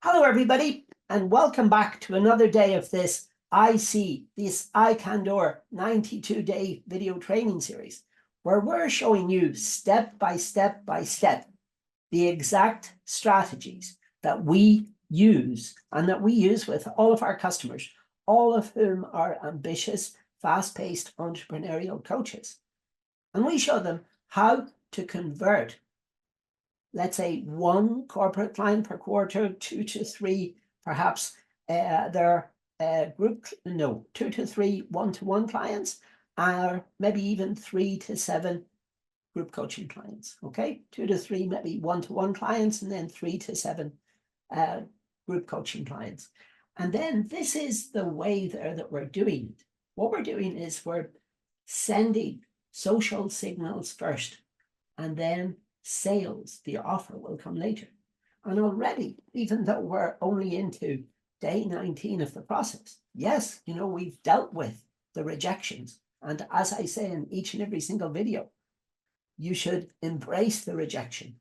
Hello, everybody, and welcome back to another day of this I Can Do 92-day video training series, where we're showing you step by step the exact strategies that we use and that we use with all of our customers, all of whom are ambitious, fast-paced entrepreneurial coaches. And we show them how to convert, let's say, one corporate client per quarter, 2 to 3, perhaps their 2 to 3 one-to-one clients, or maybe even 3 to 7 group coaching clients. Okay, 2 to 3 maybe one-to-one clients, and then 3 to 7 group coaching clients. And then this is the way there that we're doing it. What we're doing is we're sending social signals first, and then sales, the offer, will come later. And already, even though we're only into day 19 of the process, yes, we've dealt with the rejections. And as I say in each and every single video, you should embrace the rejection,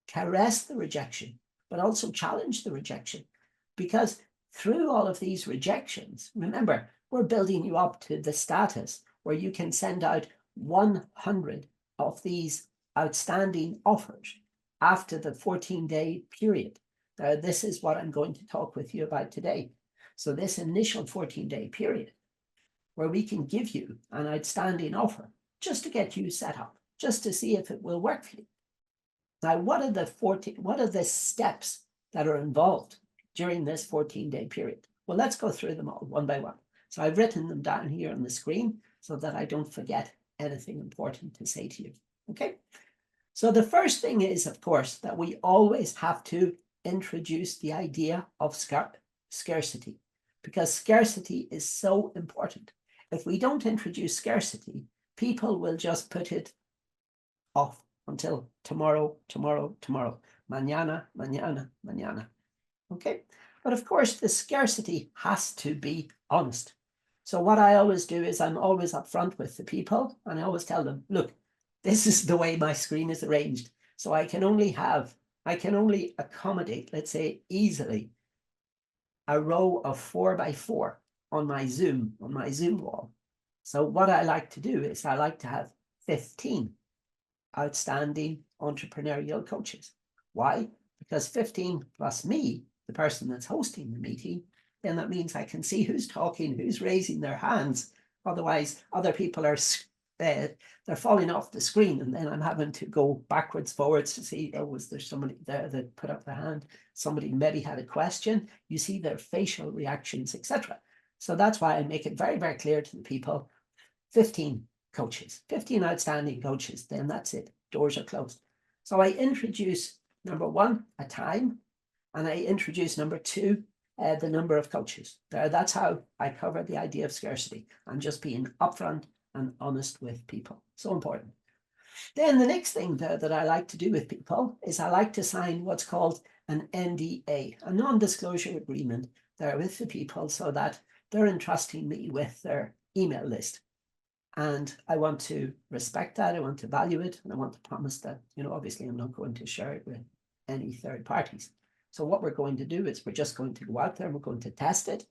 caress the rejection, but also challenge the rejection. Because through all of these rejections, remember, we're building you up to the status where you can send out 100 of these outstanding offers after the 14-day period. This is what I'm going to talk with you about today. So this initial 14-day period, where we can give you an outstanding offer just to get you set up, just to see if it will work for you. Now, what are the steps that are involved during this 14-day period? Well, let's go through them all one by one. So I've written them down here on the screen so that I don't forget anything important to say to you. Okay. So the first thing is, of course, that we always have to introduce the idea of scarcity, because scarcity is so important. If we don't introduce scarcity, people will just put it off until tomorrow, mañana, mañana, mañana. Okay. But of course, the scarcity has to be honest. So what I always do is I'm always upfront with the people, and I always tell them, look, this is the way my screen is arranged. So I can only accommodate, let's say, easily a row of 4 by 4 on my Zoom wall. So what I like to do is I like to have 15 outstanding entrepreneurial coaches. Why? Because 15 plus me, the person that's hosting the meeting, then that means I can see who's talking, who's raising their hands. Otherwise, other people are they're falling off the screen, and then I'm having to go backwards, forwards to see, oh, was there somebody there that put up their hand? Somebody maybe had a question. You see their facial reactions, etc. So that's why I make it very, very clear to the people, 15 coaches, 15 outstanding coaches, then that's it. Doors are closed. So I introduce, number one, a time, and I introduce, number two, the number of coaches. That's how I cover the idea of scarcity. I'm just being upfront and honest with people. So important. Then the next thing that I like to do with people is I like to sign what's called an NDA, a non-disclosure agreement there with the people, so that they're entrusting me with their email list. And I want to respect that, I want to value it, and I want to promise that, obviously I'm not going to share it with any third parties. So what we're going to do is we're just going to go out there and we're going to test it.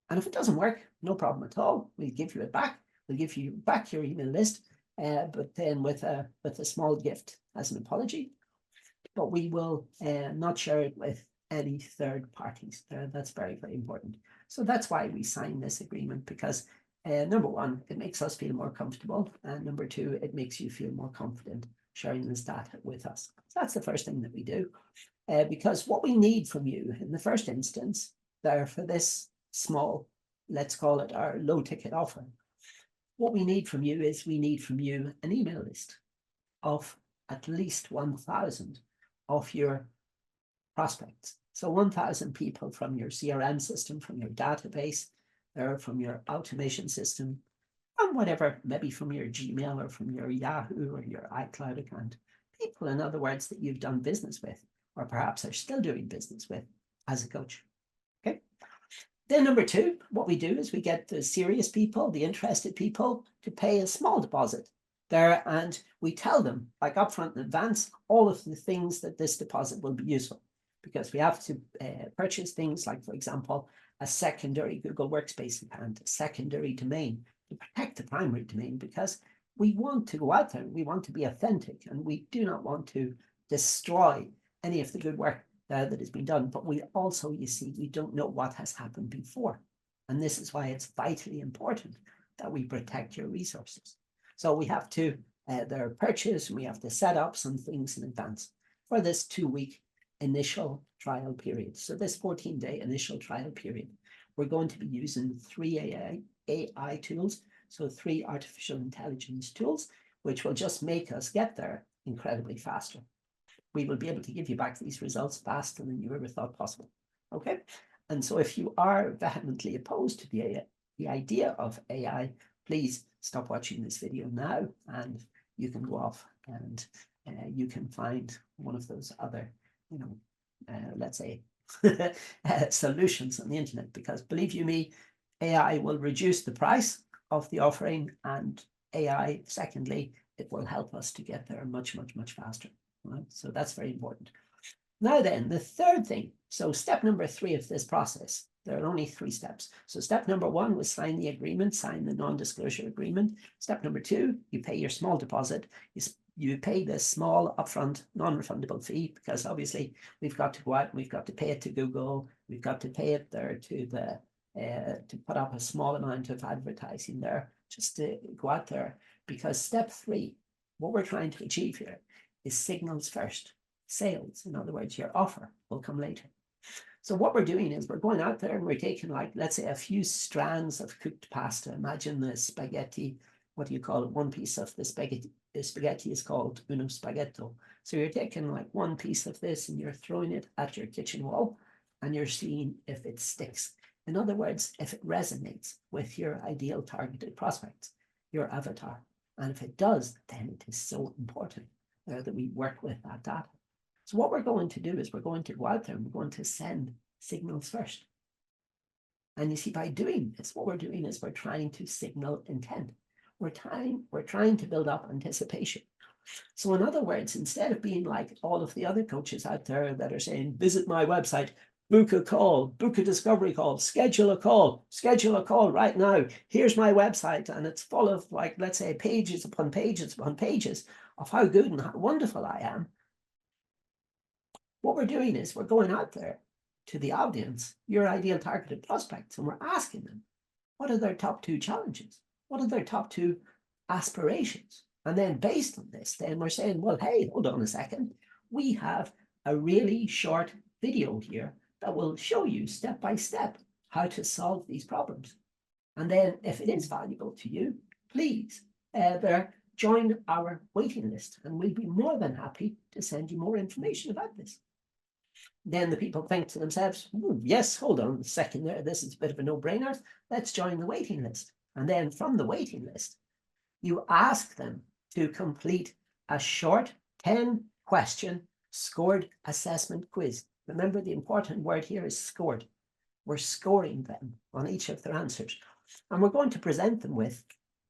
And if it doesn't work, no problem at all. We'll give you it back. We'll give you back your email list, but then with a small gift as an apology. But we will not share it with any third parties. That's very, very important. So that's why we sign this agreement, because number one, it makes us feel more comfortable. And number two, it makes you feel more confident sharing this data with us. So that's the first thing that we do. Because what we need from you in the first instance, there for this small, let's call it our low ticket offer, what we need from you is we need from you an email list of at least 1,000 of your prospects. So 1,000 people from your CRM system, from your database, or from your automation system, and whatever, maybe from your Gmail or from your Yahoo or your iCloud account. People, in other words, that you've done business with, or perhaps are still doing business with as a coach. Okay. Then number two, what we do is we get the serious people, the interested people, to pay a small deposit there, and we tell them, like upfront in advance, all of the things that this deposit will be useful. because we have to purchase things like, for example, a secondary Google Workspace account, a secondary domain to protect the primary domain, because we want to go out there, we want to be authentic, and we do not want to destroy any of the good work that has been done. But we also, you see, we don't know what has happened before. And this is why it's vitally important that we protect your resources. So we have to their purchase, and we have to set up some things in advance for this 2-week initial trial period. So this 14-day initial trial period, we're going to be using 3 AI tools, so 3 artificial intelligence tools, which will just make us get there incredibly faster. We will be able to give you back these results faster than you ever thought possible. Okay, and so if you are vehemently opposed to the idea of AI, please stop watching this video now, and you can go off and you can find one of those other, let's say, solutions on the internet, because believe you me, AI will reduce the price of the offering, and AI, secondly, it will help us to get there much, much, much faster. Right? So that's very important. Now then, the third thing, so step number 3 of this process, there are only 3 steps. So step number 1 was sign the agreement, sign the non-disclosure agreement. Step number 2, you pay your small deposit. You pay the small upfront non-refundable fee, because obviously we've got to go out and we've got to pay it to Google. We've got to pay it there to the to put up a small amount of advertising there, just to go out there, because step 3, what we're trying to achieve here is signals first, sales. In other words, your offer will come later. So what we're doing is we're going out there and we're taking, like, let's say, a few strands of cooked pasta. Imagine the spaghetti, what do you call it? One piece of the spaghetti is called uno spaghetto. So you're taking like one piece of this and you're throwing it at your kitchen wall, and you're seeing if it sticks. In other words, if it resonates with your ideal targeted prospects, your avatar. And if it does, then it is so important that we work with that data. So what we're going to do is we're going to go out there and we're going to send signals first. And you see, by doing this, what we're doing is we're trying to signal intent. We're trying to build up anticipation. So in other words, instead of being like all of the other coaches out there that are saying, visit my website, book a call, book a discovery call, schedule a call right now. Here's my website. And it's full of, like, let's say, pages upon pages upon pages of how good and how wonderful I am. What we're doing is we're going out there to the audience, your ideal targeted prospects, and we're asking them, what are their top 2 challenges? What are their top 2 aspirations? And then based on this, then we're saying, well, hey, hold on a second. We have a really short video here that will show you step by step how to solve these problems. And then if it is valuable to you, please join our waiting list, and we'll be more than happy to send you more information about this. Then the people think to themselves, yes, hold on a second there, this is a bit of a no-brainer. Let's join the waiting list. And then from the waiting list, you ask them to complete a short 10-question scored assessment quiz. Remember, the important word here is scored. We're scoring them on each of their answers. And we're going to present them with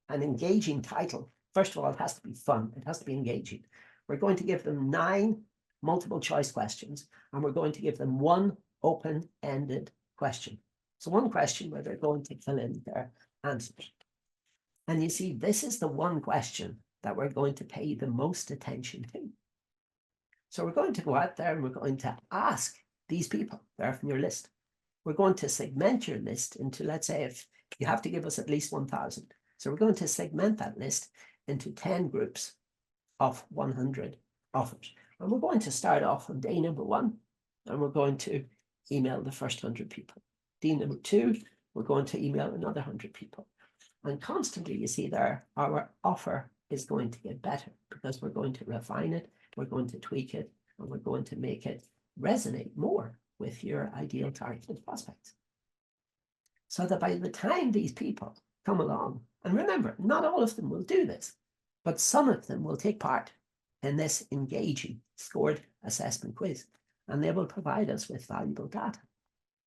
an engaging title. First of all, it has to be fun. It has to be engaging. We're going to give them 9 multiple choice questions, and we're going to give them 1 open-ended question. So 1 question where they're going to fill in their answers. And you see, this is the 1 question that we're going to pay the most attention to. So we're going to go out there and we're going to ask these people, they're from your list. We're going to segment your list into, let's say, if you have to give us at least 1,000. So we're going to segment that list into 10 groups of 100 offers. And we're going to start off on day number 1, and we're going to email the first 100 people. Day number 2, we're going to email another 100 people. And constantly, you see there, our offer is going to get better, because we're going to refine it, we're going to tweak it, and we're going to make it resonate more with your ideal targeted prospects. So that by the time these people come along, and remember, not all of them will do this, but some of them will take part in this engaging scored assessment quiz, and they will provide us with valuable data.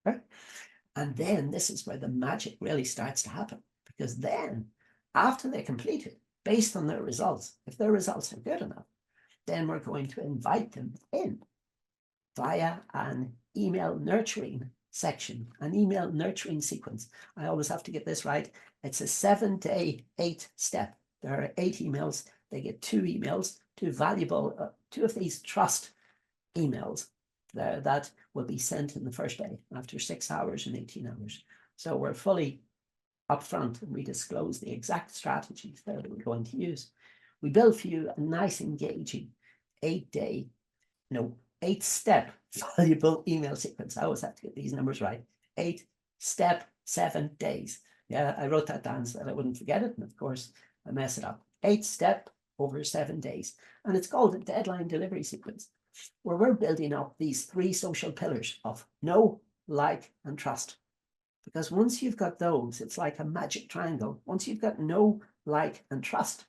Right? And then this is where the magic really starts to happen, because then after they complete it, based on their results, if their results are good enough, then we're going to invite them in via an email nurturing section, an email nurturing sequence. I always have to get this right. It's a 7-day, 8-step. There are 8 emails. They get 2 emails, 2 valuable, 2 of these trust emails that will be sent in the first day after 6 hours and 18 hours. So we're fully upfront and we disclose the exact strategies that we're going to use. We build for you a nice, engaging 8-step valuable email sequence. I always have to get these numbers right. 8-step, 7 days. Yeah, I wrote that down so that I wouldn't forget it. And of course, I mess it up. 8-step over 7 days. And it's called a deadline delivery sequence, where we're building up these 3 social pillars of know, like, and trust. Because once you've got those, it's like a magic triangle. Once you've got know, like, and trust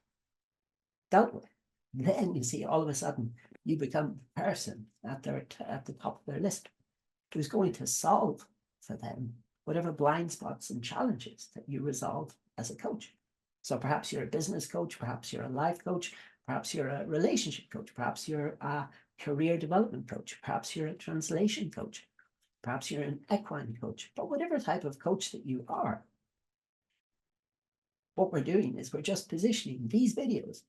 dealt with, then you see all of a sudden you become the person at the top of their list who's going to solve for them whatever blind spots and challenges that you resolve as a coach. So perhaps you're a business coach, perhaps you're a life coach, perhaps you're a relationship coach, perhaps you're a career development coach, perhaps you're a translation coach, perhaps you're an equine coach, but whatever type of coach that you are, what we're doing is we're just positioning these videos.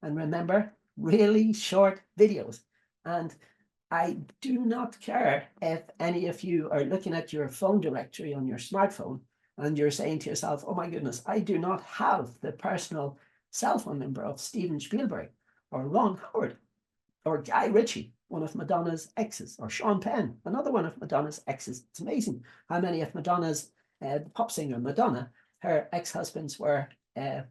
And remember, really short videos. And I do not care if any of you are looking at your phone directory on your smartphone and you're saying to yourself, oh my goodness, I do not have the personal cell phone number of Steven Spielberg or Ron Howard or Guy Ritchie, one of Madonna's exes, or Sean Penn, another one of Madonna's exes. It's amazing how many of Madonna's, the pop singer Madonna, her ex-husbands were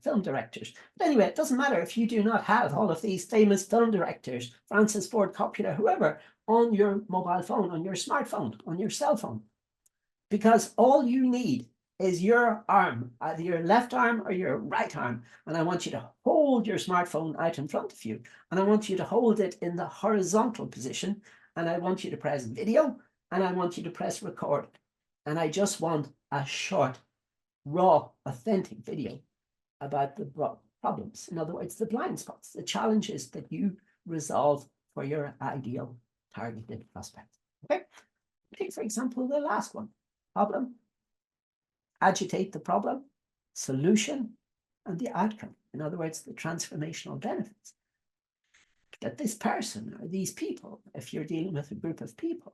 film directors. But anyway, it doesn't matter if you do not have all of these famous film directors, Francis Ford Coppola, whoever, on your mobile phone, on your smartphone, on your cell phone. Because all you need is your arm, either your left arm or your right arm. And I want you to hold your smartphone out in front of you. And I want you to hold it in the horizontal position. And I want you to press video. And I want you to press record. And I just want a short, raw, authentic video about the problems. In other words, the blind spots, the challenges that you resolve for your ideal targeted prospect. Okay? Take, for example, the last one. Problem, agitate the problem, solution, and the outcome. In other words, the transformational benefits that this person or these people, if you're dealing with a group of people,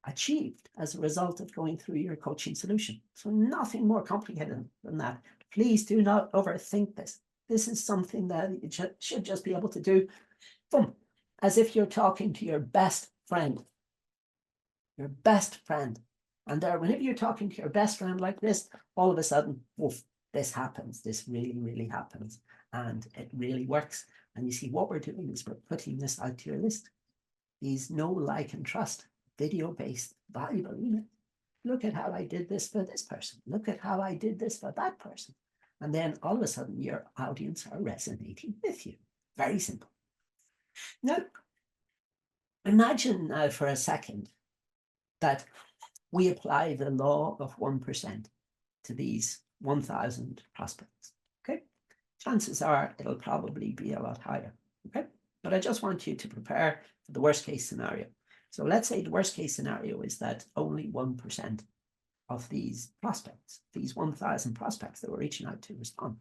achieved as a result of going through your coaching solution. So nothing more complicated than that. Please do not overthink this. This is something that you should just be able to do, boom, as if you're talking to your best friend. Your best friend. And there, whenever you're talking to your best friend like this, all of a sudden, woof, this happens. This really, really happens. And it really works. And you see, what we're doing is we're putting this out to your list. These know, like, and trust video-based valuable emails. Look at how I did this for this person. Look at how I did this for that person. And then all of a sudden, your audience are resonating with you. Very simple. Now, imagine now for a second that we apply the law of 1% to these 1,000 prospects, okay? Chances are it'll probably be a lot higher, okay? But I just want you to prepare for the worst case scenario. So let's say the worst case scenario is that only 1% of these prospects, these 1,000 prospects that we're reaching out to, respond.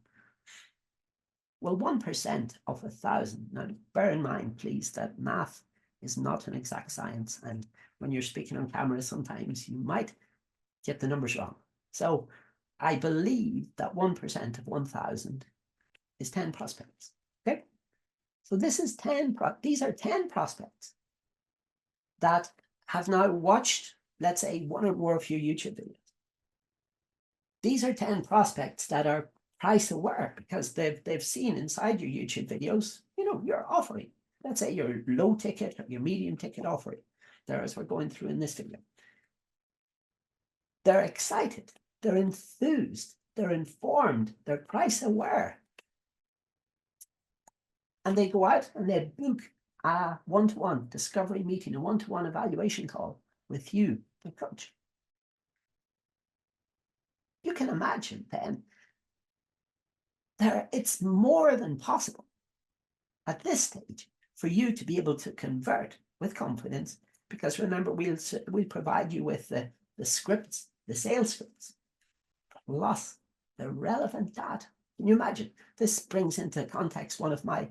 Well, 1% of 1,000, now bear in mind, please, that math is not an exact science. And when you're speaking on camera, sometimes you might get the numbers wrong. So I believe that 1% of 1,000 is 10 prospects, okay? So this is these are 10 prospects that have now watched, let's say, one or more of your YouTube videos. These are 10 prospects that are price aware because they've seen inside your YouTube videos, you know, your offering. Let's say your low ticket or your medium ticket offering. There, as we're going through in this video. They're excited, they're enthused, they're informed, they're price aware. And they go out and they book a one-to-one discovery meeting, a one-to-one evaluation call with you, the coach. You can imagine then it's more than possible at this stage for you to be able to convert with confidence because remember, we'll provide you with the scripts, the sales scripts, plus the relevant data. Can you imagine? This brings into context one of my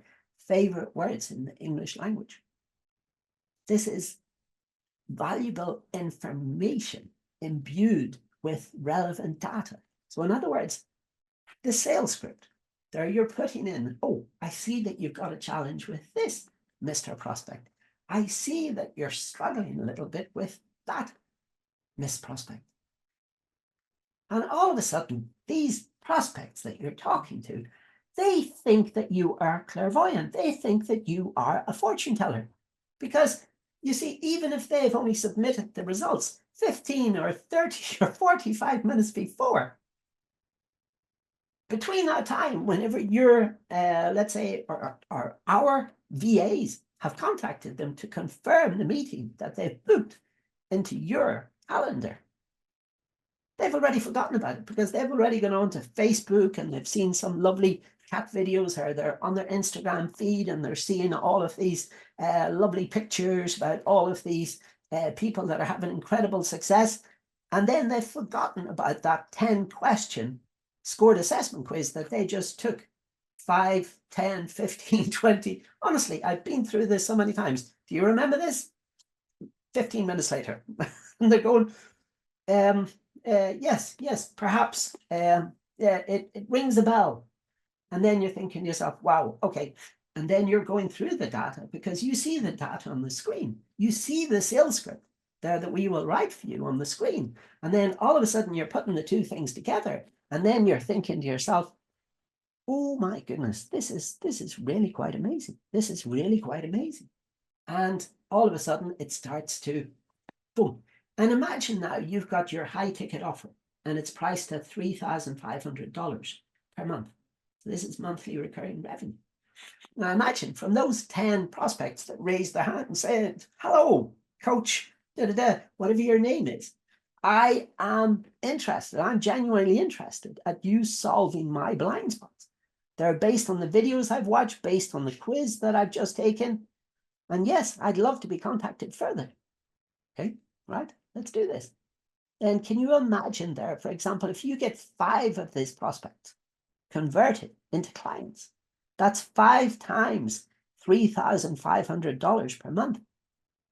favorite words in the English language. This is valuable information imbued with relevant data. So in other words, the sales script, there you're putting in, oh, I see that you've got a challenge with this, Mr. Prospect. I see that you're struggling a little bit with that, Miss Prospect. And all of a sudden, these prospects that you're talking to, they think that you are clairvoyant. They think that you are a fortune teller. Because you see, even if they've only submitted the results 15 or 30 or 45 minutes before, between that time, whenever you're, let's say, or our VAs have contacted them to confirm the meeting that they've booked into your calendar, they've already forgotten about it because they've already gone on to Facebook and they've seen some lovely cat videos, or they're on their Instagram feed and they're seeing all of these lovely pictures about all of these people that are having incredible success. And then they've forgotten about that 10-question scored assessment quiz that they just took 5, 10, 15, 20. Honestly, I've been through this so many times. Do you remember this? 15 minutes later. And they're going, yes, perhaps. It rings a bell. And then you're thinking to yourself, wow, okay. And then you're going through the data because you see the data on the screen. You see the sales script there that we will write for you on the screen. And then all of a sudden you're putting the two things together. And then you're thinking to yourself, oh my goodness, this is really quite amazing. This is really quite amazing. And all of a sudden it starts to boom. And imagine now you've got your high ticket offer and it's priced at $3,500 per month. So this is monthly recurring revenue. Now imagine from those 10 prospects that raised their hand and said, hello, coach, whatever your name is. I am interested. I'm genuinely interested at you solving my blind spots. They're based on the videos I've watched, based on the quiz that I've just taken. And yes, I'd love to be contacted further. Okay, right, let's do this. And can you imagine there, for example, if you get 5 of these prospects converted into clients, that's 5 times $3,500 per month.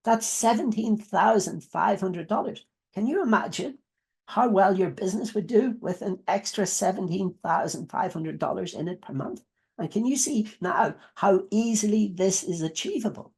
That's $17,500. Can you imagine how well your business would do with an extra $17,500 in it per month? And can you see now how easily this is achievable?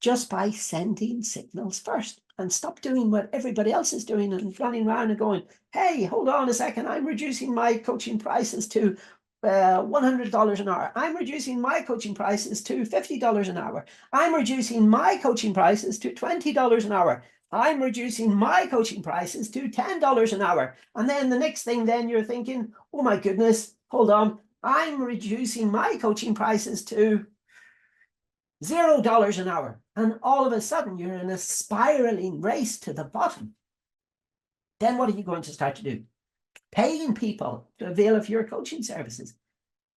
Just by sending signals first, and stop doing what everybody else is doing and running around and going, hey, hold on a second, I'm reducing my coaching prices to $100 an hour. I'm reducing my coaching prices to $50 an hour. I'm reducing my coaching prices to $20 an hour. I'm reducing my coaching prices to $10 an hour. And then the next thing, then you're thinking, oh my goodness, hold on, I'm reducing my coaching prices to $0 an hour. And all of a sudden you're in a spiraling race to the bottom. Then what are you going to start to do? Paying people to avail of your coaching services.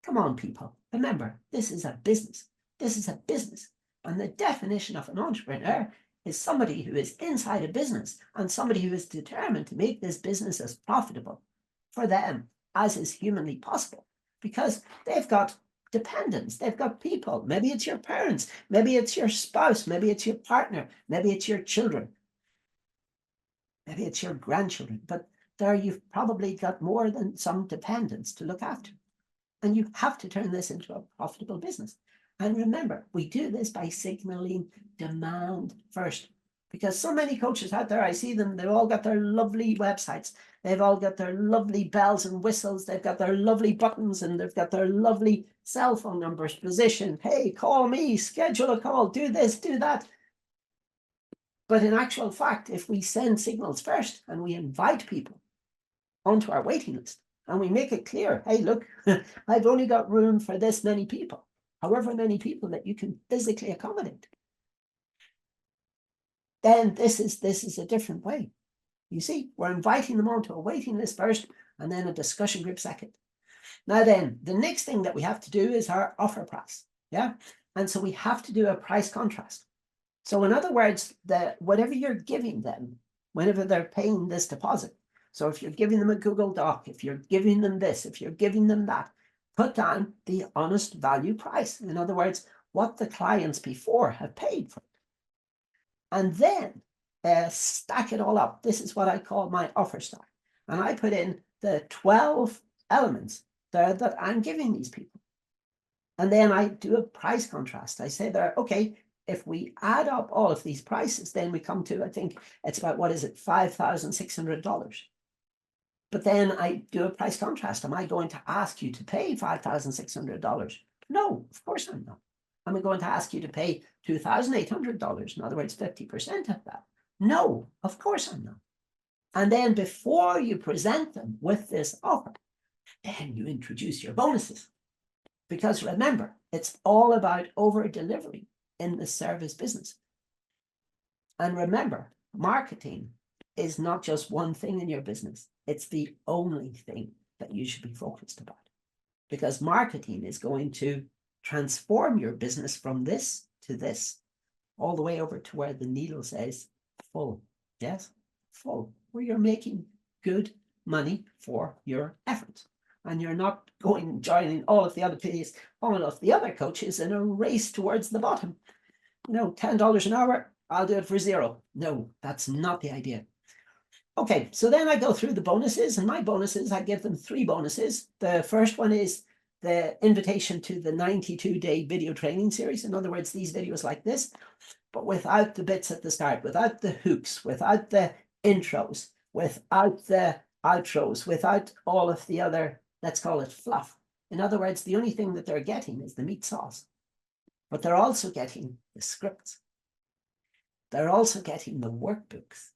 Come on, people. Remember, this is a business. This is a business. And the definition of an entrepreneur is somebody who is inside a business and somebody who is determined to make this business as profitable for them as is humanly possible, because they've got dependents, they've got people. Maybe it's your parents, maybe it's your spouse, maybe it's your partner, maybe it's your children, maybe it's your grandchildren, but there you've probably got more than some dependents to look after. And you have to turn this into a profitable business. And remember, we do this by signaling demand first, because so many coaches out there, I see them, they've all got their lovely websites. They've all got their lovely bells and whistles. They've got their lovely buttons and they've got their lovely cell phone numbers positioned. Hey, call me, schedule a call, do this, do that. But in actual fact, if we send signals first and we invite people onto our waiting list and we make it clear, hey, look, I've only got room for this many people, however many people that you can physically accommodate, then this is a different way. You see, we're inviting them onto a waiting list first and then a discussion group second. Now then, the next thing that we have to do is our offer price. Yeah. And so we have to do a price contrast. So in other words, whatever you're giving them, whenever they're paying this deposit, so if you're giving them a Google Doc, if you're giving them this, if you're giving them that, put down the honest value price. In other words, what the clients before have paid for it. And then stack it all up. This is what I call my offer stack. And I put in the 12 elements there that I'm giving these people. And then I do a price contrast. I say there, okay, if we add up all of these prices, then we come to, I think it's about, what is it, $5,600. But then I do a price contrast. Am I going to ask you to pay $5,600? No, of course I'm not. Am I going to ask you to pay $2,800? In other words, 50% of that? No, of course I'm not. And then before you present them with this offer, then you introduce your bonuses. Because remember, it's all about over-delivering in the service business. And remember, marketing is not just one thing in your business. It's the only thing that you should be focused about. Because marketing is going to transform your business from this to this, all the way over to where the needle says full. Yes, full, where you're making good money for your efforts. And you're not going joining all of the other coaches in a race towards the bottom. You know, $10 an hour, I'll do it for $0. No, that's not the idea. Okay, so then I go through the bonuses, and my bonuses, I give them 3 bonuses. The first one is the invitation to the 92-day video training series. In other words, these videos like this, but without the bits at the start, without the hooks, without the intros, without the outros, without all of the other, let's call it fluff. In other words, the only thing that they're getting is the meat sauce. But they're also getting the scripts. They're also getting the workbooks.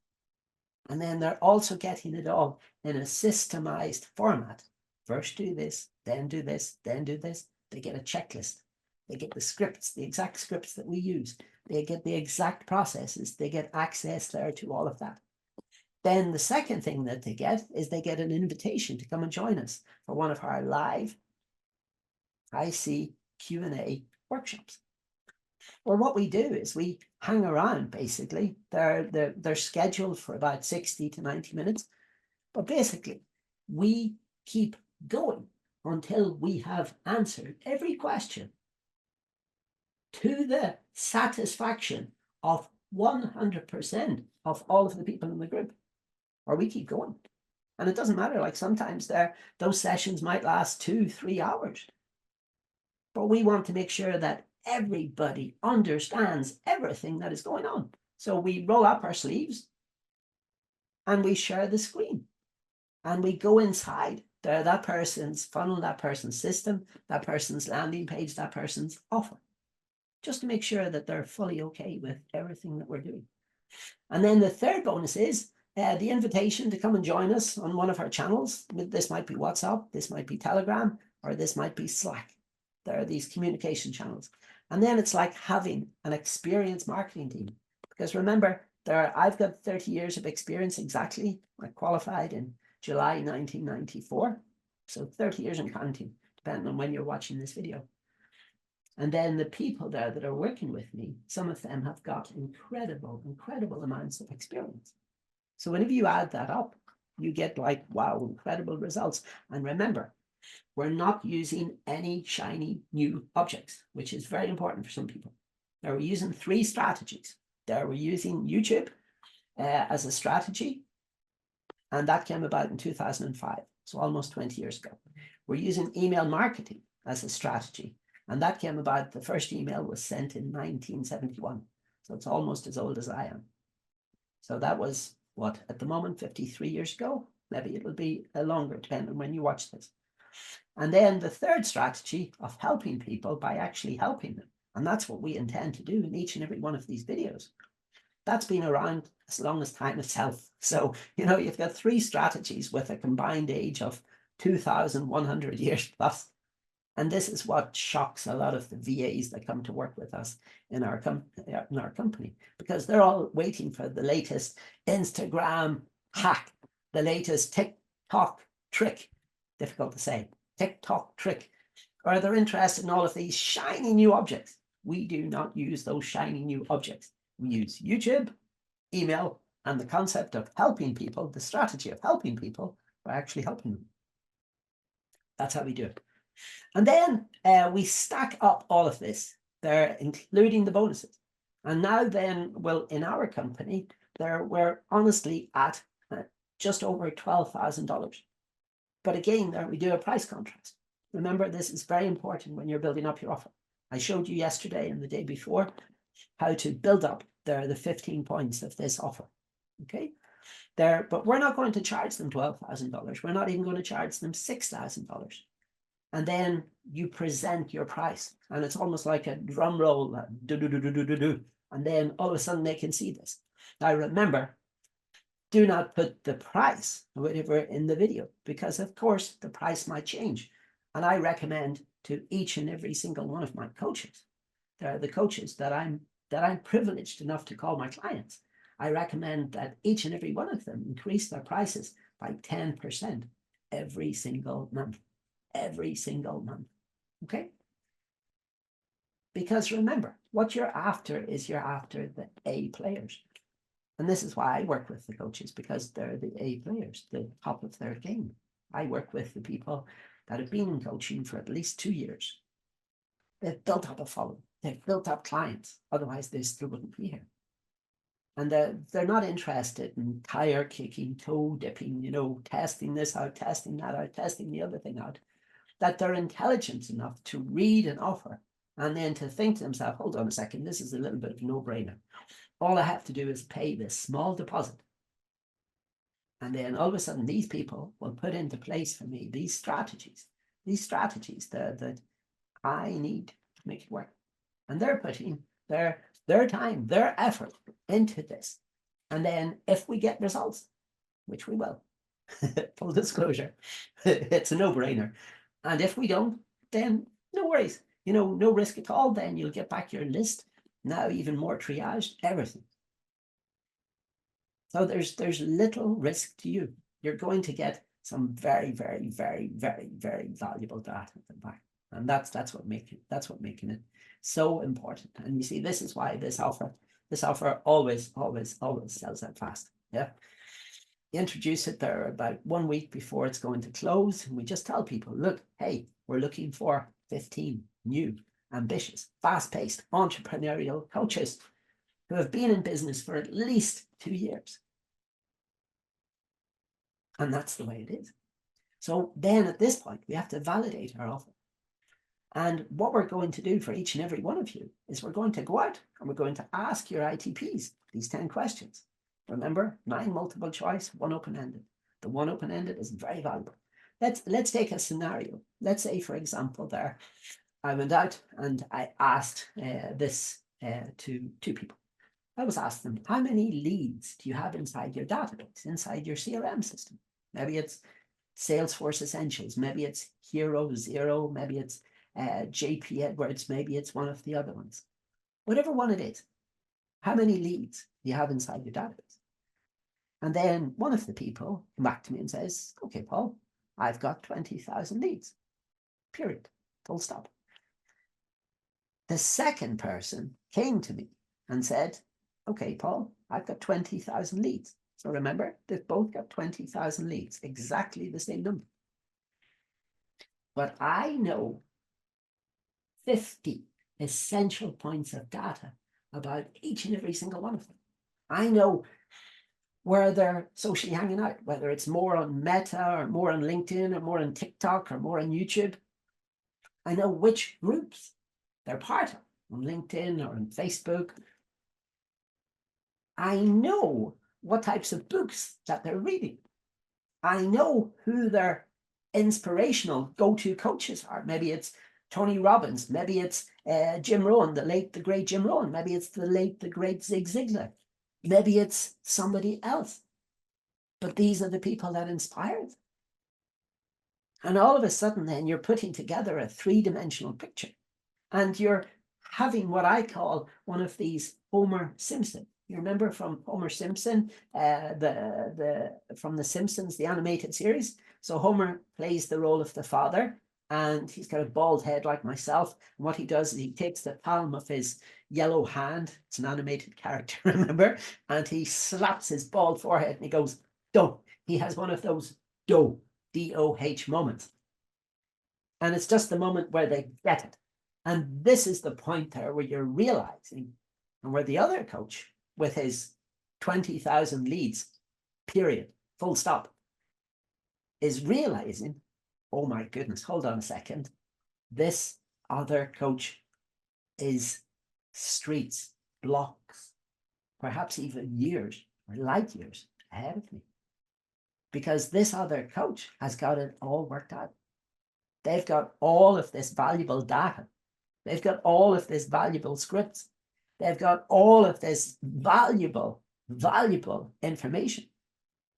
And then they're also getting it all in a systemized format. First do this, then do this, then do this. They get a checklist. They get the scripts, the exact scripts that we use. They get the exact processes. They get access there to all of that. Then the second thing that they get is they get an invitation to come and join us for one of our live IC Q&A workshops. Or what we do is we hang around, basically. They're scheduled for about 60 to 90 minutes. But basically, we keep going until we have answered every question to the satisfaction of 100% of all of the people in the group. Or we keep going. And it doesn't matter, like sometimes those sessions might last 2-3 hours. But we want to make sure that everybody understands everything that is going on. So we roll up our sleeves and we share the screen and we go inside that person's funnel, that person's system, that person's landing page, that person's offer, just to make sure that they're fully okay with everything that we're doing. And then the third bonus is the invitation to come and join us on one of our channels. This might be WhatsApp, this might be Telegram, or this might be Slack. There are these communication channels. And then it's like having an experienced marketing team. Because remember, I've got 30 years of experience exactly. I qualified in July 1994. So 30 years and counting, depending on when you're watching this video. And then the people there that are working with me, some of them have got incredible amounts of experience. So whenever you add that up, you get like, wow, incredible results. And remember, we're not using any shiny new objects, which is very important for some people. Now we're using 3 strategies. There we're using YouTube as a strategy, and that came about in 2005, so almost 20 years ago. We're using email marketing as a strategy, and that came about, the first email was sent in 1971, so it's almost as old as I am. So that was, what, at the moment, 53 years ago? Maybe it'll be longer, depending on when you watch this. And then the third strategy of helping people by actually helping them. And that's what we intend to do in each and every one of these videos. That's been around as long as time itself. So, you know, you've got 3 strategies with a combined age of 2,100 years plus. And this is what shocks a lot of the VAs that come to work with us in our company, because they're all waiting for the latest Instagram hack, the latest TikTok trick, difficult to say, TikTok trick, or they're interested in all of these shiny new objects. We do not use those shiny new objects. We use YouTube, email, and the concept of helping people, the strategy of helping people by actually helping them. That's how we do it. And then we stack up all of this there, including the bonuses. And now then, well, in our company, we're honestly at just over $12,000. But again, there we do a price contrast. Remember, this is very important when you're building up your offer. I showed you yesterday and the day before how to build up the 15 points of this offer. Okay, but we're not going to charge them $12,000. We're not even going to charge them $6,000. And then you present your price, and it's almost like a drum roll, do. And then all of a sudden they can see this. Now remember, do not put the price or whatever in the video, because of course the price might change. And I recommend to each and every single one of my coaches, the coaches that I'm privileged enough to call my clients, I recommend that each and every one of them increase their prices by 10% every single month. Every single month. Okay? Because remember, what you're after is you're after the A players. And this is why I work with the coaches, because they're the A players, the top of their game. I work with the people that have been in coaching for at least 2 years. They've built up a following. They've built up clients. Otherwise, they still wouldn't be here. And they're not interested in tire kicking, toe dipping, testing this out, testing that out, testing the other thing out. That they're intelligent enough to read an offer and then to think to themselves, hold on a second, this is a little bit of a no-brainer. All I have to do is pay this small deposit. And then all of a sudden, these people will put into place for me these strategies that I need to make it work. And they're putting their time, their effort into this. And then if we get results, which we will, full disclosure, it's a no-brainer. And if we don't, then no worries, no risk at all. Then you'll get back your list, now even more triaged, everything. So there's little risk to you. You're going to get some very, very, very, very, very valuable data back. And that's what's making it so important. And you see, this is why this offer always sells out fast. Yeah. Introduce it there about 1 week before it's going to close, and we just tell people, look, hey, we're looking for 15 new, ambitious, fast-paced, entrepreneurial coaches who have been in business for at least 2 years. And that's the way it is. So then at this point, we have to validate our offer. And what we're going to do for each and every one of you is we're going to go out and we're going to ask your ITPs these 10 questions. Remember, 9 multiple choice, 1 open-ended. The 1 open-ended is very valuable. Let's take a scenario. Let's say, for example, there, I went out and I asked this to 2 people. I was asking them, how many leads do you have inside your database, inside your CRM system? Maybe it's Salesforce Essentials, maybe it's Hero Zero, maybe it's JP Edwards, maybe it's one of the other ones. Whatever one it is, how many leads do you have inside your database? And then one of the people came back to me and says, okay, Paul, I've got 20,000 leads, period, full stop. The second person came to me and said, okay, Paul, I've got 20,000 leads. So remember, they've both got 20,000 leads, exactly the same number. But I know 50 essential points of data about each and every single one of them. I know where they're socially hanging out, whether it's more on Meta or more on LinkedIn or more on TikTok or more on YouTube. I know which groups they're part of on LinkedIn or on Facebook. I know what types of books that they're reading. I know who their inspirational go-to coaches are. Maybe it's Tony Robbins, maybe it's Jim Rohn, the great Jim Rohn, maybe it's the great Zig Ziglar, maybe it's somebody else. But these are the people that inspire them. And all of a sudden then you're putting together a 3-dimensional picture, and you're having what I call one of these Homer Simpson. You remember from Homer Simpson, from The Simpsons, the animated series? So Homer plays the role of the father, and he's got a bald head like myself. And what he does is he takes the palm of his yellow hand, it's an animated character, remember, and he slaps his bald forehead and he goes, "Doh." He has one of those doh, D-O-H moments. And it's just the moment where they get it. And this is the point there where you're realizing, and where the other coach with his 20,000 leads, period, full stop, is realizing, oh my goodness, hold on a second. This other coach is streets, blocks, perhaps even years or light years ahead of me. Because this other coach has got it all worked out. They've got all of this valuable data. They've got all of this valuable scripts. They've got all of this valuable information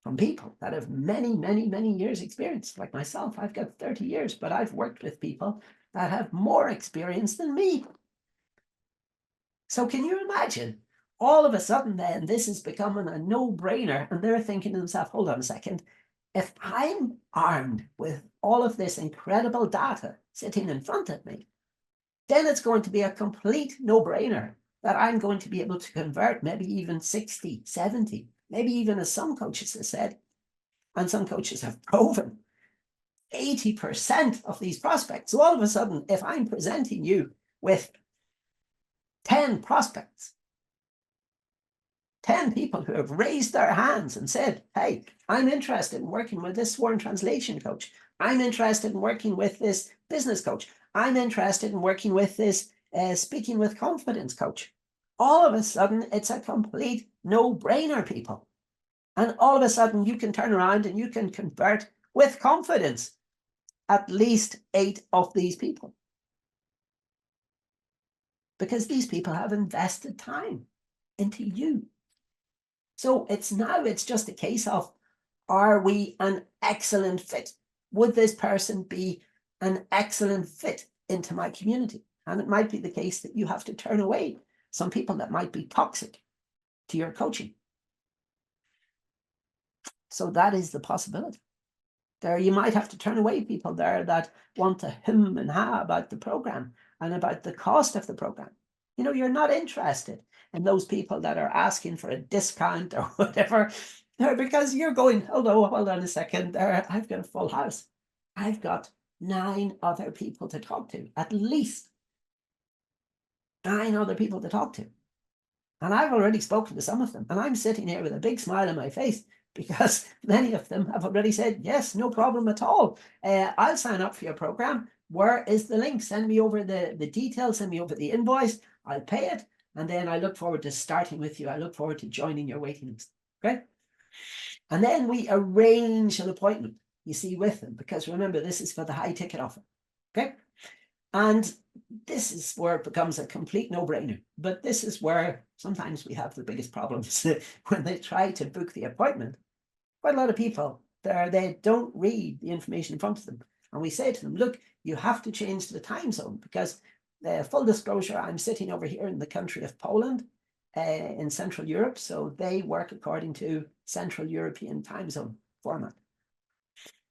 from people that have many years experience. Like myself, I've got 30 years, but I've worked with people that have more experience than me. So can you imagine? All of a sudden then, this is becoming a no-brainer, and they're thinking to themselves, hold on a second, if I'm armed with all of this incredible data sitting in front of me, then it's going to be a complete no-brainer that I'm going to be able to convert maybe even 60, 70, maybe even, as some coaches have said, and some coaches have proven, 80% of these prospects. So all of a sudden, if I'm presenting you with 10 prospects, 10 people who have raised their hands and said, hey, I'm interested in working with this sworn translation coach. I'm interested in working with this business coach. I'm interested in working with this speaking with confidence coach. All of a sudden, it's a complete no-brainer, people. And all of a sudden, you can turn around and you can convert with confidence at least 8 of these people. Because these people have invested time into you. So it's just a case of, are we an excellent fit? Would this person be an excellent fit into my community? And it might be the case that you have to turn away some people that might be toxic to your coaching. So that is the possibility. There, you might have to turn away people there that want to hum and ha about the program and about the cost of the program. You know, you're not interested in those people that are asking for a discount or whatever, because you're going, hold on a second, there, I've got a full house. I've got 9 other people to talk to, at least 9 other people to talk to. And I've already spoken to some of them, and I'm sitting here with a big smile on my face because many of them have already said, yes, no problem at all. I'll sign up for your program. Where is the link? Send me over the details, send me over the invoice. I'll pay it. And then I look forward to starting with you. I look forward to joining your waiting list. Okay. And then we arrange an appointment, you see, with them, because remember, this is for the high ticket offer. Okay. And this is where it becomes a complete no-brainer. But this is where sometimes we have the biggest problems when they try to book the appointment. Quite a lot of people there, they don't read the information in front of them. And we say to them, look, you have to change the time zone, because full disclosure, I'm sitting over here in the country of Poland in Central Europe. So they work according to Central European time zone format.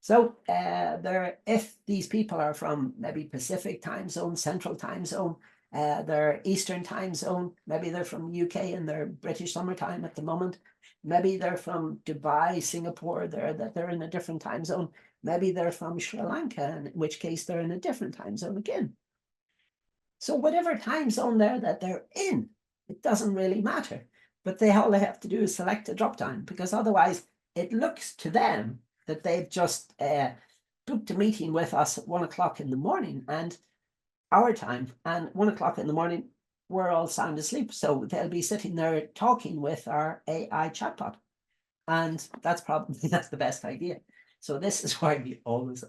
So if these people are from maybe Pacific time zone, Central time zone, they're Eastern time zone, maybe they're from the UK and they're British summertime at the moment, maybe they're from Dubai, Singapore, they're in a different time zone, maybe they're from Sri Lanka, in which case they're in a different time zone again. So whatever time zone that they're in, it doesn't really matter, but all they have to do is select a drop down, because otherwise it looks to them that they've just booked a meeting with us at 1 o'clock in the morning and our time, and 1 o'clock in the morning, we're all sound asleep. So they'll be sitting there talking with our AI chatbot. And that's probably not the best idea. So this is why we always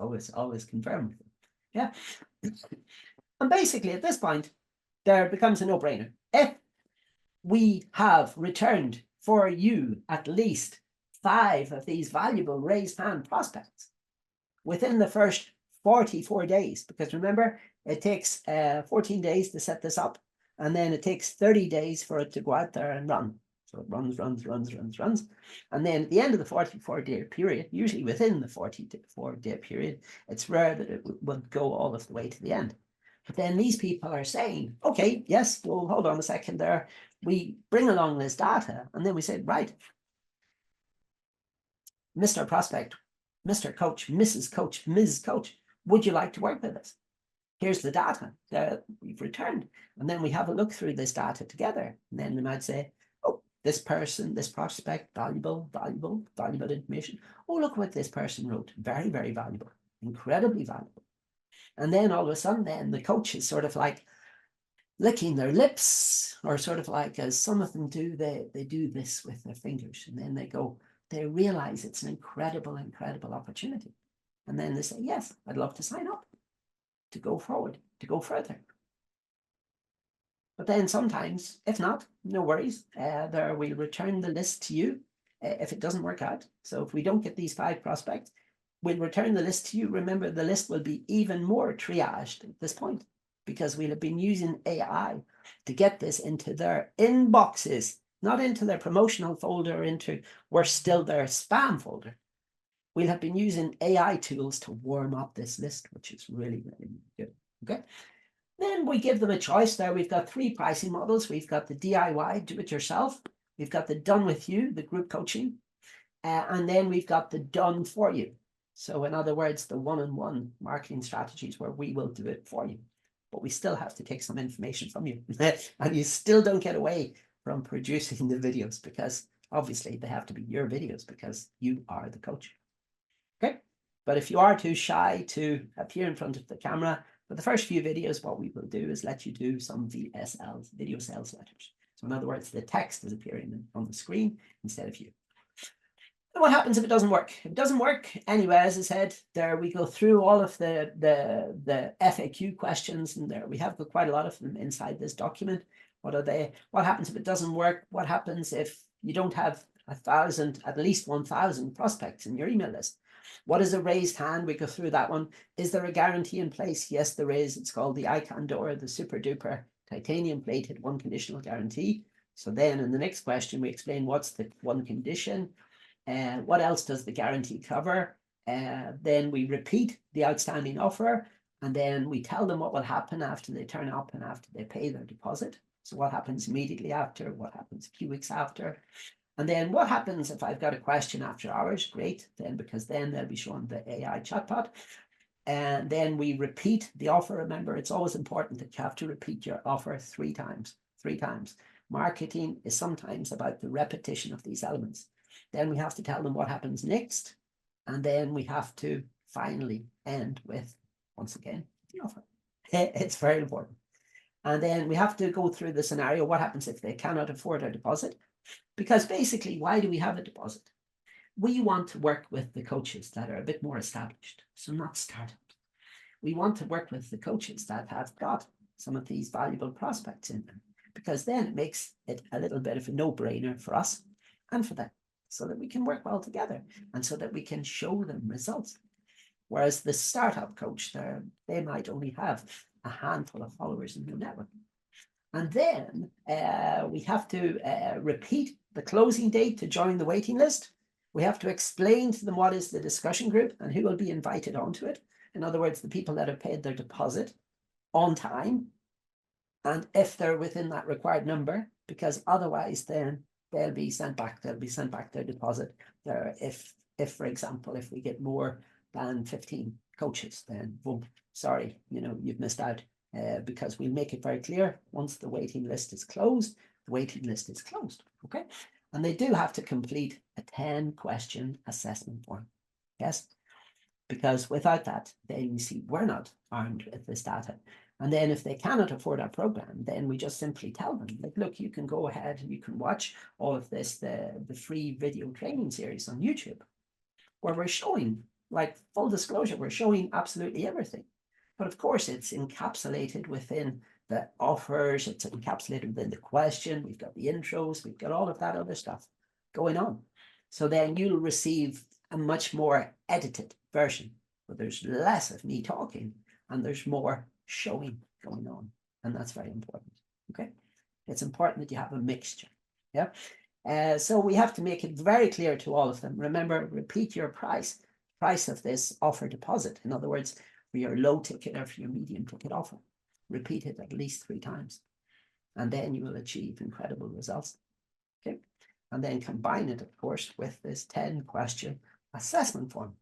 confirm with them. Yeah. And basically at this point, there becomes a no-brainer. If we have returned for you at least 5 of these valuable raised hand prospects within the first 44 days, because remember, it takes 14 days to set this up, and then it takes 30 days for it to go out there and run. So it runs. And then at the end of the 44-day period, usually within the 44-day period, it's rare that it would go all of the way to the end. But then these people are saying, okay, yes, well, hold on a second there. We bring along this data, and then we say, right, Mr. Prospect, Mr. Coach, Mrs. Coach, Ms. Coach, would you like to work with us? Here's the data that we've returned. And then we have a look through this data together. And then we might say, oh, this person, this prospect, valuable information. Oh, look what this person wrote. Very, very valuable, incredibly valuable. And then all of a sudden, then the coach is sort of like licking their lips, or sort of like, as some of them do, they do this with their fingers. And then they realize it's an incredible opportunity. And then they say, yes, I'd love to sign up, to go forward, to go further. But then sometimes, if not, no worries, we'll return the list to you if it doesn't work out. So if we don't get these 5 prospects, we'll return the list to you. Remember, the list will be even more triaged at this point, because we'll have been using AI to get this into their inboxes, not into their promotional folder, into, worse still, their spam folder. We'll have been using AI tools to warm up this list, which is really, really good. Okay. Then we give them a choice there. We've got 3 pricing models. We've got the DIY, do it yourself. We've got the done with you, the group coaching. And then we've got the done for you. So in other words, the one-on-one marketing strategies where we will do it for you. But we still have to take some information from you. And you still don't get away from producing the videos, because obviously they have to be your videos, because you are the coach. Okay. But if you are too shy to appear in front of the camera, for the first few videos, what we will do is let you do some VSLs, video sales letters. So in other words, the text is appearing on the screen instead of you. And what happens if it doesn't work? If it doesn't work, anyway, as I said, there we go through all of the FAQ questions, and there we have quite a lot of them inside this document. What are they? What happens if it doesn't work? What happens if you don't have 1,000, at least 1,000 prospects in your email list? What is a raised hand? We go through that one. Is there a guarantee in place? Yes, there is. It's called the iCandor, the super duper titanium plated 1 conditional guarantee. So then in the next question, we explain what's the 1 condition. What else does the guarantee cover? Then we repeat the outstanding offer, and then we tell them what will happen after they turn up and after they pay their deposit. So what happens immediately after, what happens a few weeks after, and then what happens if I've got a question after hours? Great, then, because then they'll be shown the AI chatbot. And then we repeat the offer. Remember, it's always important that you have to repeat your offer 3 times. 3 times. Marketing is sometimes about the repetition of these elements. Then we have to tell them what happens next. And then we have to finally end with, once again, the offer. It's very important. And then we have to go through the scenario. What happens if they cannot afford a deposit? Because basically, why do we have a deposit? We want to work with the coaches that are a bit more established, so not startups. We want to work with the coaches that have got some of these valuable prospects in them, because then it makes it a little bit of a no-brainer for us and for them, so that we can work well together and so that we can show them results. Whereas the startup coach, they might only have a handful of followers in their network. And then we have to repeat the closing date to join the waiting list. We have to explain to them what is the discussion group and who will be invited onto it. In other words, the people that have paid their deposit on time, and if they're within that required number, because otherwise then they'll be sent back their deposit. If for example, if we get more than 15 coaches, then boom, sorry, you've missed out. Because we'll make it very clear, once the waiting list is closed, the waiting list is closed, okay? And they do have to complete a 10-question assessment form, yes? Because without that, then you see, we're not armed with this data. And then if they cannot afford our program, then we just simply tell them, like, look, you can go ahead and you can watch all of this, the free video training series on YouTube, where we're showing, like, full disclosure, we're showing absolutely everything. But of course, it's encapsulated within the offers, it's encapsulated within the question, we've got the intros, we've got all of that other stuff going on. So then you'll receive a much more edited version, where there's less of me talking and there's more showing going on. And that's very important, okay? It's important that you have a mixture, yeah? So we have to make it very clear to all of them. Remember, repeat your price of this offer deposit. In other words, for your low ticket or for your medium ticket offer. Repeat it at least 3 times. And then you will achieve incredible results. Okay. And then combine it, of course, with this 10-question assessment form.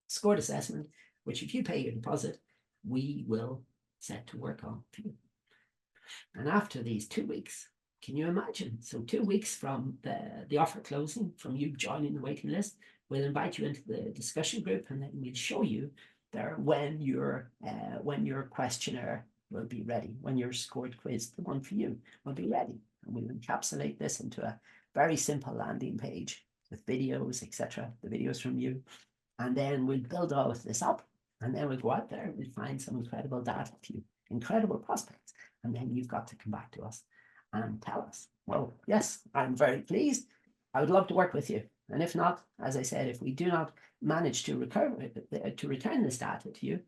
Scored assessment, which if you pay your deposit, we will set to work on for you. And after these 2 weeks, can you imagine? So 2 weeks from the offer closing, from you joining the waiting list, we'll invite you into the discussion group, and then we'll show you there when your questionnaire will be ready, when your scored quiz, the one for you, will be ready. And we'll encapsulate this into a very simple landing page with videos, etc., the videos from you. And then we'll build all of this up, and then we'll go out there, we'll find some incredible data for you, incredible prospects. And then you've got to come back to us and tell us, well, yes, I'm very pleased. I would love to work with you. And if not, as I said, if we do not manage to return this data to you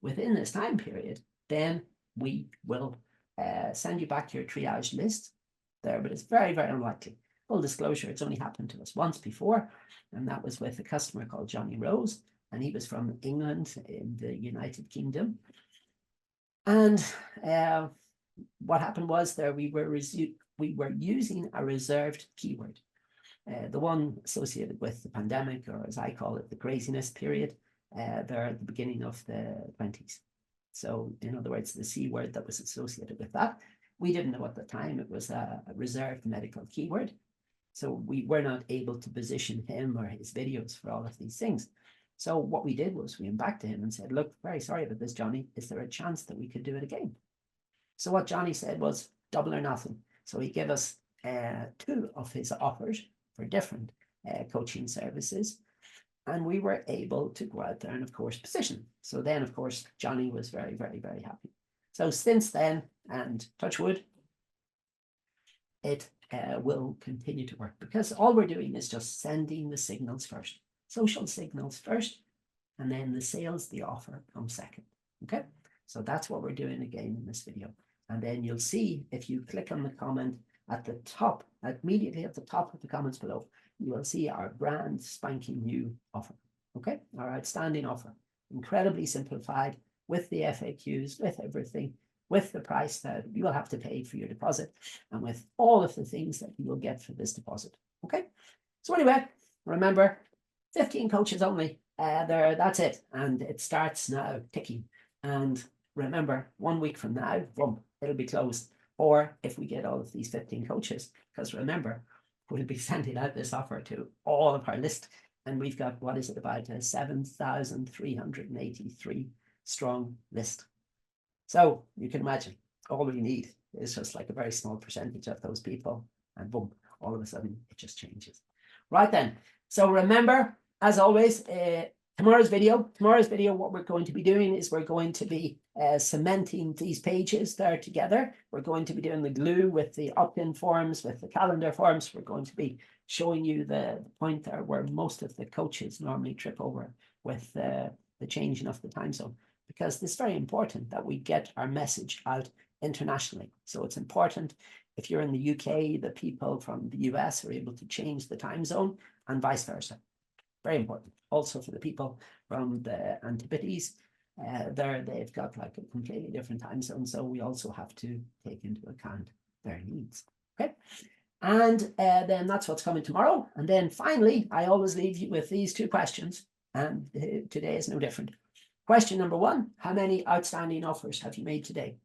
within this time period, then we will send you back to your triage list there, but it's very, very unlikely. Full disclosure, it's only happened to us once before, and that was with a customer called Johnny Rose, and he was from England in the United Kingdom. And what happened was there we were using a reserved keyword, the one associated with the pandemic, or as I call it, the craziness period, there at the beginning of the 20s. So in other words, the C word that was associated with that, we didn't know at the time it was a reserved medical keyword. So we were not able to position him or his videos for all of these things. So what we did was we went back to him and said, look, very sorry about this, Johnny. Is there a chance that we could do it again? So what Johnny said was double or nothing. So he gave us 2 of his offers for different coaching services. And we were able to go out there and, of course, position. So then, of course, Johnny was very, very, very happy. So since then, and touch wood, it will continue to work, because all we're doing is just sending the signals first, social signals first, and then the sales, the offer comes second. Okay, so that's what we're doing again in this video. And then you'll see, if you click on the comment at the top, immediately at the top of the comments below, you will see our brand spanking new offer. Okay, our outstanding offer, incredibly simplified, with the FAQs, with everything, with the price that you will have to pay for your deposit, and with all of the things that you will get for this deposit. Okay, so anyway, remember, 15 coaches only. That's it, and it starts now ticking. And remember, 1 week from now, boom, it'll be closed. Or if we get all of these 15 coaches, because remember, we'll be sending out this offer to all of our list, and we've got, what is it, about a 7,383 strong list. So you can imagine, all we need is just like a very small percentage of those people, and boom, all of a sudden it just changes. Right then, so remember, as always, tomorrow's video, what we're going to be doing is we're going to be cementing these pages there together. We're going to be doing the glue with the opt-in forms, with the calendar forms. We're going to be showing you the point there where most of the coaches normally trip over with the changing of the time zone, because it's very important that we get our message out internationally. So it's important, if you're in the UK, the people from the US are able to change the time zone, and vice versa. Very important. Also for the people from the Antipodes, they've got like a completely different time zone, so we also have to take into account their needs. Okay, and then that's what's coming tomorrow. And then finally, I always leave you with these 2 questions, and today is no different. Question number 1, how many outstanding offers have you made today?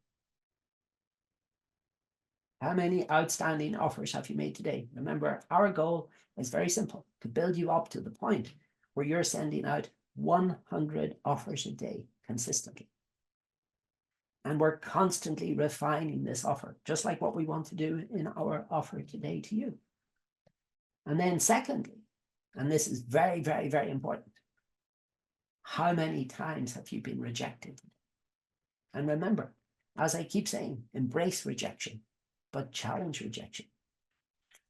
How many outstanding offers have you made today? Remember, our goal is very simple, to build you up to the point where you're sending out 100 offers a day consistently. And we're constantly refining this offer, just like what we want to do in our offer today to you. And then secondly, and this is very, very, very important, how many times have you been rejected? And remember, as I keep saying, embrace rejection, but challenge rejection.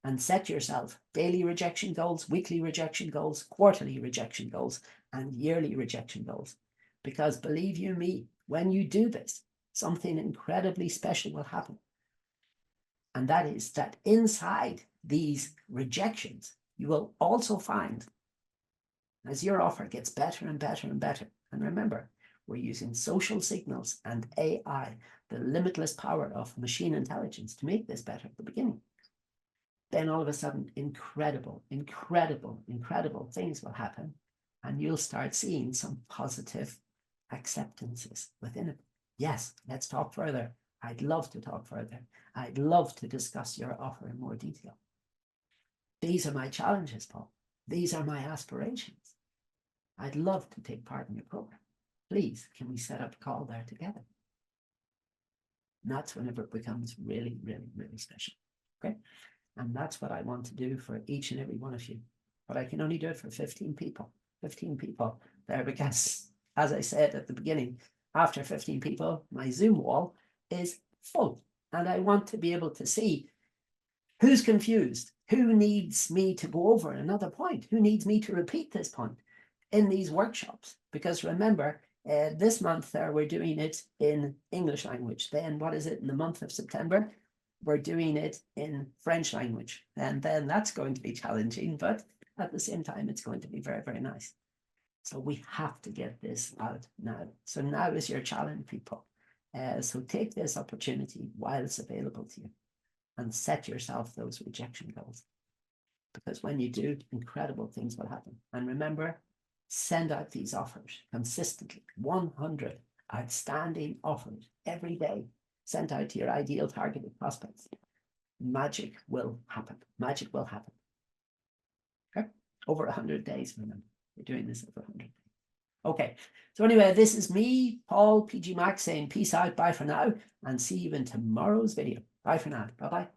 And set yourself daily rejection goals, weekly rejection goals, quarterly rejection goals, and yearly rejection goals. Because believe you me, when you do this, something incredibly special will happen. And that is that inside these rejections, you will also find, as your offer gets better and better and better, and remember, we're using social signals and AI, the limitless power of machine intelligence to make this better at the beginning. Then all of a sudden, incredible things will happen, and you'll start seeing some positive acceptances within it. Yes, let's talk further. I'd love to talk further. I'd love to discuss your offer in more detail. These are my challenges, Paul. These are my aspirations. I'd love to take part in your program. Please, can we set up a call there together? And that's whenever it becomes really special. Okay. And that's what I want to do for each and every one of you. But I can only do it for 15 people. 15 people there, because, as I said at the beginning, after 15 people, my Zoom wall is full. And I want to be able to see who's confused, who needs me to go over another point, who needs me to repeat this point in these workshops. Because remember, this month we're doing it in English language. Then what is it in the month of September? We're doing it in French language. And then that's going to be challenging, but at the same time, it's going to be very nice. So we have to get this out now. So now is your challenge, people. So take this opportunity while it's available to you and set yourself those rejection goals. Because when you do, incredible things will happen. And remember, send out these offers consistently, 100 outstanding offers every day, sent out to your ideal targeted prospects. Magic will happen. Magic will happen. Okay? Over 100 days, remember. We're doing this over 100 days. Okay. So anyway, this is me, Paul PG Mac, saying peace out, bye for now, and see you in tomorrow's video. Bye for now. Bye-bye.